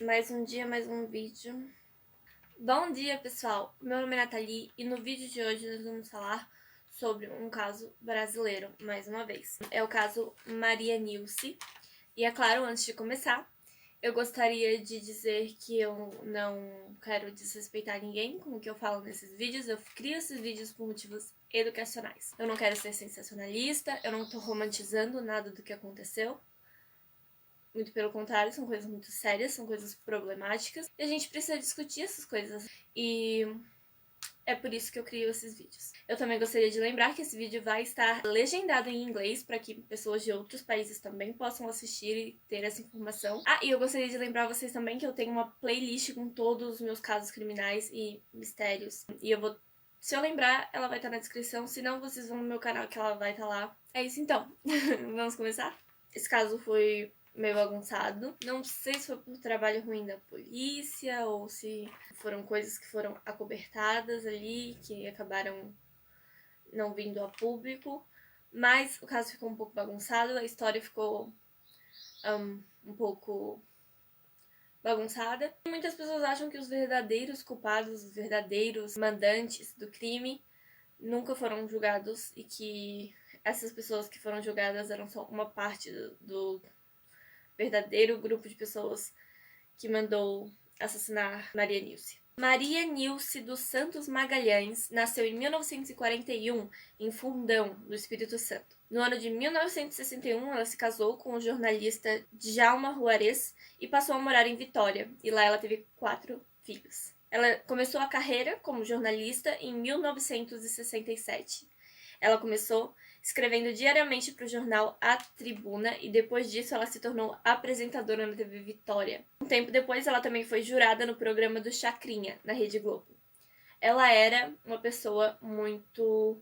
Mais um dia, mais um vídeo. Bom dia, pessoal! Meu nome é Nathalie e no vídeo de hoje nós vamos falar sobre um caso brasileiro, mais uma vez. É o caso Maria Nilce. E é claro, antes de começar, eu gostaria de dizer que eu não quero desrespeitar ninguém com o que eu falo nesses vídeos. Eu crio esses vídeos por motivos educacionais. Eu não quero ser sensacionalista, eu não tô romantizando nada do que aconteceu. Muito pelo contrário, são coisas muito sérias, são coisas problemáticas. E a gente precisa discutir essas coisas. E é por isso que eu crio esses vídeos. Eu também gostaria de lembrar que esse vídeo vai estar legendado em inglês para que pessoas de outros países também possam assistir e ter essa informação. Ah, e eu gostaria de lembrar vocês também que eu tenho uma playlist com todos os meus casos criminais e mistérios. E eu vou... Se eu lembrar, ela vai estar na descrição. Se não, vocês vão no meu canal que ela vai estar lá. É isso então. Vamos começar? Esse caso foi meio bagunçado. Não sei se foi por trabalho ruim da polícia ou se foram coisas que foram acobertadas ali, que acabaram não vindo a público. Mas o caso ficou um pouco bagunçado, a história ficou um pouco bagunçada. Muitas pessoas acham que os verdadeiros culpados, os verdadeiros mandantes do crime nunca foram julgados e que essas pessoas que foram julgadas eram só uma parte do verdadeiro grupo de pessoas que mandou assassinar Maria Nilce. Maria Nilce dos Santos Magalhães nasceu em 1941 em Fundão, do Espírito Santo. No ano de 1961, ela se casou com o jornalista Djalma Juarez e passou a morar em Vitória, e lá ela teve 4 filhos. Ela começou a carreira como jornalista em 1967. Ela começou escrevendo diariamente para o jornal A Tribuna e depois disso ela se tornou apresentadora na TV Vitória. Um tempo depois ela também foi jurada no programa do Chacrinha, na Rede Globo. Ela era uma pessoa muito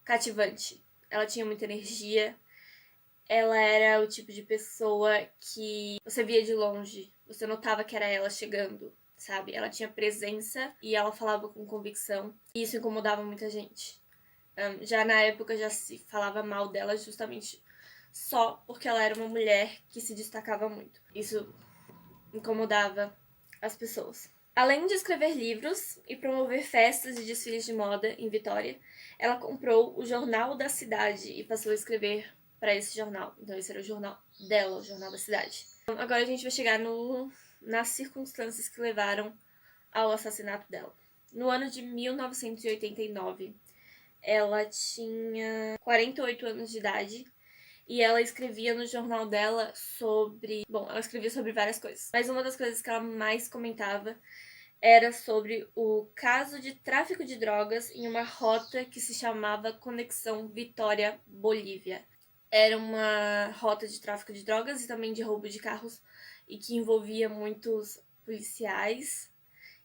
cativante. Ela tinha muita energia. Ela era o tipo de pessoa que você via de longe, você notava que era ela chegando, sabe? Ela tinha presença e ela falava com convicção. E isso incomodava muita gente. Já na época já se falava mal dela justamente só porque ela era uma mulher que se destacava muito. Isso incomodava as pessoas. Além de escrever livros e promover festas e desfiles de moda em Vitória, ela comprou o Jornal da Cidade e passou a escrever para esse jornal. Então esse era o jornal dela, o Jornal da Cidade. Agora a gente vai chegar nas circunstâncias que levaram ao assassinato dela. No ano de 1989, ela tinha 48 anos de idade e ela escrevia no jornal dela sobre... Bom, ela escrevia sobre várias coisas, mas uma das coisas que ela mais comentava era sobre o caso de tráfico de drogas em uma rota que se chamava Conexão Vitória-Bolívia. Era uma rota de tráfico de drogas e também de roubo de carros e que envolvia muitos policiais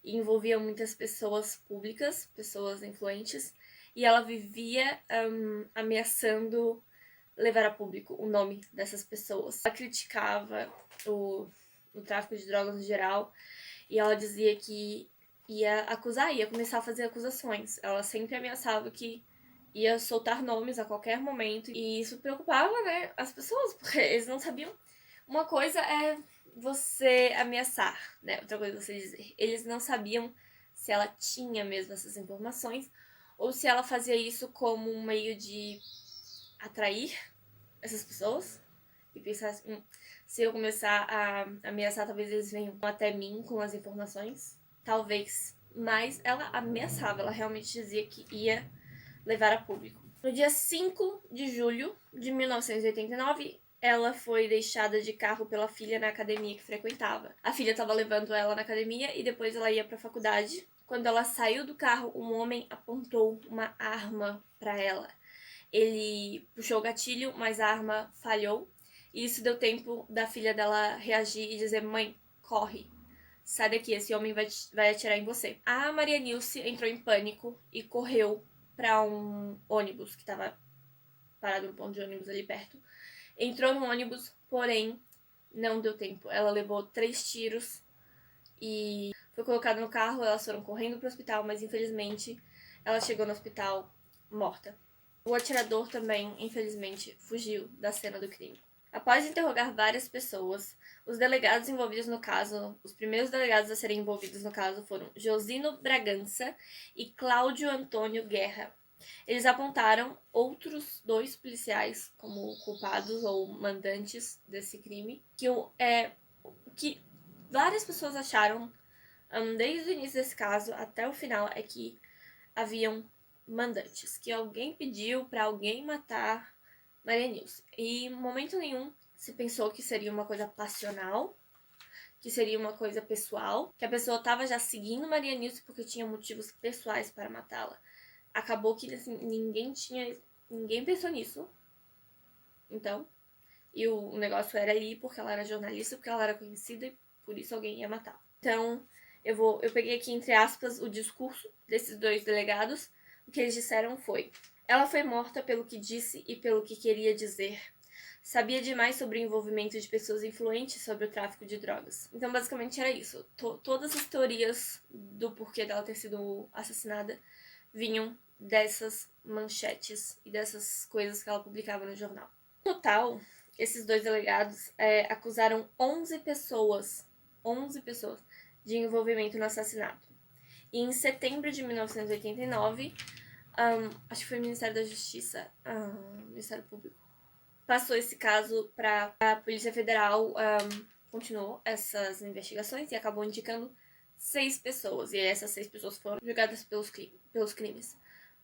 e envolvia muitas pessoas públicas, pessoas influentes, e ela vivia ameaçando levar a público o nome dessas pessoas. Ela criticava o tráfico de drogas no geral e ela dizia que ia começar a fazer acusações. Ela sempre ameaçava que ia soltar nomes a qualquer momento e isso preocupava, né, as pessoas, porque eles não sabiam. Uma coisa é você ameaçar, né? Outra coisa é você dizer. Eles não sabiam se ela tinha mesmo essas informações ou se ela fazia isso como um meio de atrair essas pessoas e pensar assim, se eu começar a ameaçar, talvez eles venham até mim com as informações. Talvez. Mas ela ameaçava, ela realmente dizia que ia levar a público. No dia 5 de julho de 1989, ela foi deixada de carro pela filha na academia que frequentava. A filha estava levando ela na academia e depois ela ia para a faculdade. Quando ela saiu do carro, um homem apontou uma arma para ela. Ele puxou o gatilho, mas a arma falhou. E isso deu tempo da filha dela reagir e dizer: mãe, corre. Sai daqui, esse homem vai atirar em você. A Maria Nilce entrou em pânico e correu para um ônibus que estava parado no ponto de ônibus ali perto. Entrou no ônibus, porém não deu tempo. Ela levou 3 tiros e foi colocada no carro. Elas foram correndo para o hospital, mas infelizmente ela chegou no hospital morta. O atirador também, infelizmente, fugiu da cena do crime. Após interrogar várias pessoas, os delegados envolvidos no caso, os primeiros delegados a serem envolvidos no caso foram Josino Bragança e Cláudio Antônio Guerra. Eles apontaram outros 2 policiais como culpados ou mandantes desse crime, que várias pessoas acharam, desde o início desse caso até o final, é que haviam mandantes, que alguém pediu para alguém matar Maria Nilce. E em momento nenhum se pensou que seria uma coisa passional, que seria uma coisa pessoal, que a pessoa estava já seguindo Maria Nilce porque tinha motivos pessoais para matá-la. Acabou que assim, ninguém pensou nisso. Então, e o negócio era ali porque ela era jornalista, porque ela era conhecida e por isso alguém ia matar. Então, eu peguei aqui entre aspas o discurso desses 2 delegados. O que eles disseram foi: ela foi morta pelo que disse e pelo que queria dizer. Sabia demais sobre o envolvimento de pessoas influentes sobre o tráfico de drogas. Então, basicamente, era isso. Todas as teorias do porquê dela ter sido assassinada vinham dessas manchetes e dessas coisas que ela publicava no jornal. No total, esses 2 delegados acusaram 11 pessoas de envolvimento no assassinato. E em setembro de 1989, acho que foi o Ministério da Justiça, Ministério Público, passou esse caso para a Polícia Federal, continuou essas investigações e acabou indicando 6 pessoas. E essas 6 pessoas foram julgadas pelos crimes.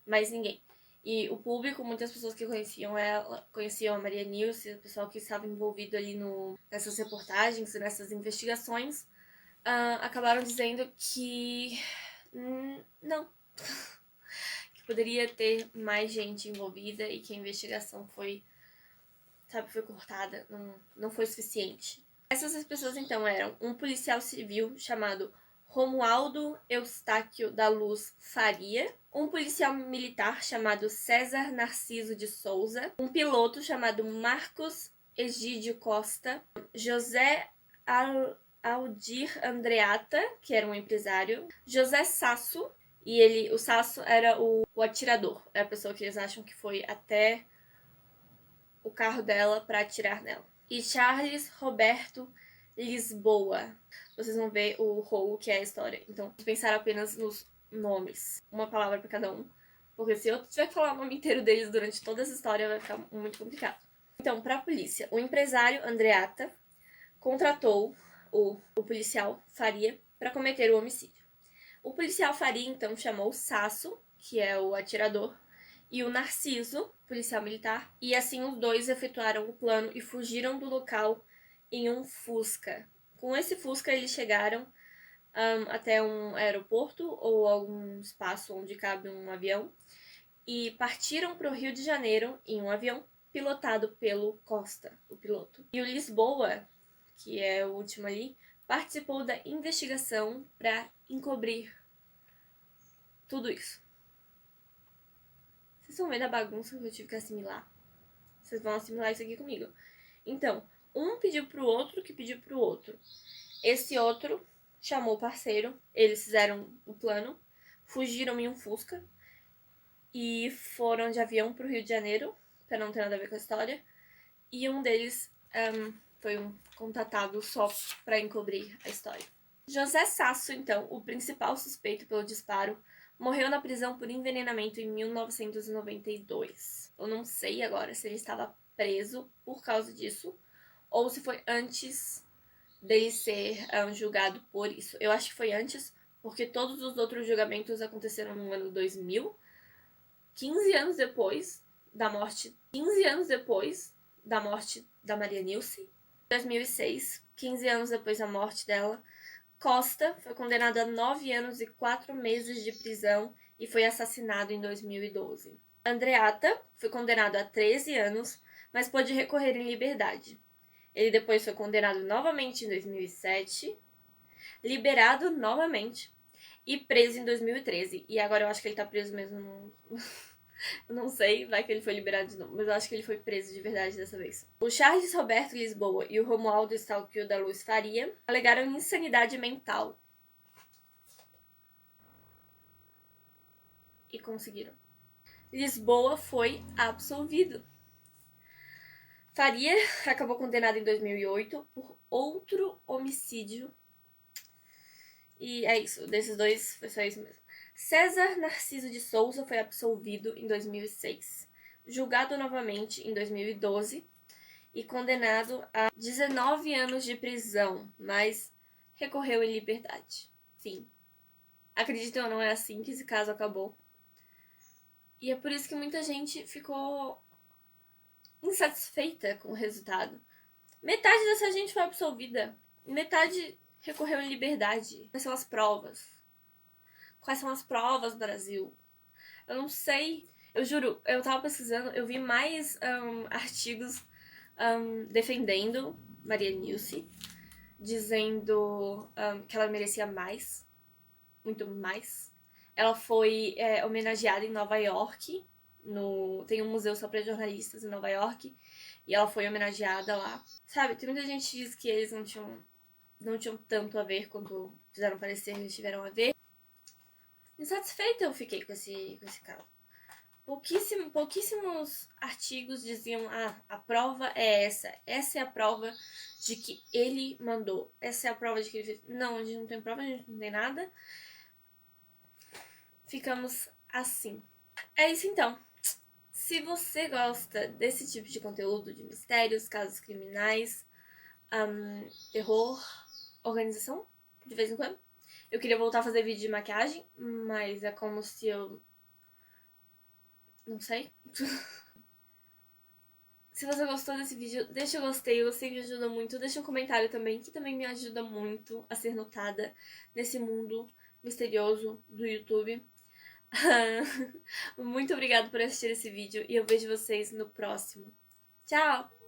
Mais ninguém. E o público, muitas pessoas que conheciam ela, conheciam a Maria Nilce, o pessoal que estava envolvido ali nessas reportagens, nessas investigações, acabaram dizendo que não. Que poderia ter mais gente envolvida e que a investigação foi cortada, não foi suficiente. Essas pessoas, então, eram um policial civil chamado Romualdo Eustáquio da Luz Faria, um policial militar chamado César Narciso de Souza, um piloto chamado Marcos Egídio Costa, José Aldir Andreata, que era um empresário, José Sasso, e o Sasso era o atirador, é a pessoa que eles acham que foi até o carro dela para atirar nela. E Charles Roberto Lisboa. Vocês vão ver o rolo que é a história. Então, vou pensar apenas nos nomes. Uma palavra para cada um. Porque se eu tiver que falar o nome inteiro deles durante toda essa história, vai ficar muito complicado. Então, para a polícia, o empresário Andreata contratou o policial Faria para cometer o homicídio. O policial Faria, então, chamou o Sasso, que é o atirador, e o Narciso, policial militar, e assim os 2 efetuaram o plano e fugiram do local em um Fusca. Com esse Fusca, eles chegaram até um aeroporto ou algum espaço onde cabe um avião e partiram para o Rio de Janeiro em um avião pilotado pelo Costa, o piloto. E o Lisboa, que é o último ali, participou da investigação para encobrir tudo isso. Vocês estão vendo a bagunça que eu tive que assimilar? Vocês vão assimilar isso aqui comigo. Então, um pediu pro outro que pediu pro outro. Esse outro chamou o parceiro, eles fizeram o plano, fugiram em um Fusca e foram de avião pro Rio de Janeiro, pra não ter nada a ver com a história. E um deles foi um contatado só pra encobrir a história. José Sasso, então, o principal suspeito pelo disparo, morreu na prisão por envenenamento em 1992. Eu não sei agora se ele estava preso por causa disso ou se foi antes dele ser julgado por isso. Eu acho que foi antes, porque todos os outros julgamentos aconteceram no ano 2000, 15 anos depois da morte da Maria Nilce. 2006, 15 anos depois da morte dela, Costa foi condenado a 9 anos e 4 meses de prisão e foi assassinado em 2012. Andreata foi condenado a 13 anos, mas pôde recorrer em liberdade. Ele depois foi condenado novamente em 2007, liberado novamente e preso em 2013. E agora eu acho que ele tá preso mesmo. Eu não sei, vai que ele foi liberado de novo, mas eu acho que ele foi preso de verdade dessa vez. O Charles Roberto Lisboa e o Romualdo Eustáquio da Luz Faria alegaram insanidade mental. E conseguiram. Lisboa foi absolvido. Faria acabou condenado em 2008 por outro homicídio. E é isso, desses dois foi só isso mesmo. César Narciso de Souza foi absolvido em 2006, julgado novamente em 2012 e condenado a 19 anos de prisão, mas recorreu em liberdade. Sim. Acreditem ou não, é assim que esse caso acabou. E é por isso que muita gente ficou insatisfeita com o resultado. Metade dessa gente foi absolvida. Metade recorreu em liberdade. Quais são as provas? Quais são as provas, Brasil? Eu não sei. Eu juro, eu tava pesquisando, eu vi mais artigos defendendo Maria Nilce, dizendo que ela merecia mais, muito mais. Ela foi homenageada em Nova York, tem um museu só para jornalistas em Nova York, e ela foi homenageada lá. Sabe, tem muita gente que diz que eles não tinham tanto a ver quando fizeram parecer que eles tiveram a ver. Insatisfeita eu fiquei com esse caso. Pouquíssimos artigos diziam: a prova é essa. Essa é a prova de que ele mandou. Essa é a prova de que ele fez. Não, a gente não tem prova, a gente não tem nada. Ficamos assim. É isso então. Se você gosta desse tipo de conteúdo, de mistérios, casos criminais, terror, organização, de vez em quando. Eu queria voltar a fazer vídeo de maquiagem, mas é como se eu... não sei. Se você gostou desse vídeo, deixa o gostei, eu sei que ajuda muito. Deixa um comentário também, que também me ajuda muito a ser notada nesse mundo misterioso do YouTube. Muito obrigada por assistir esse vídeo e eu vejo vocês no próximo. Tchau!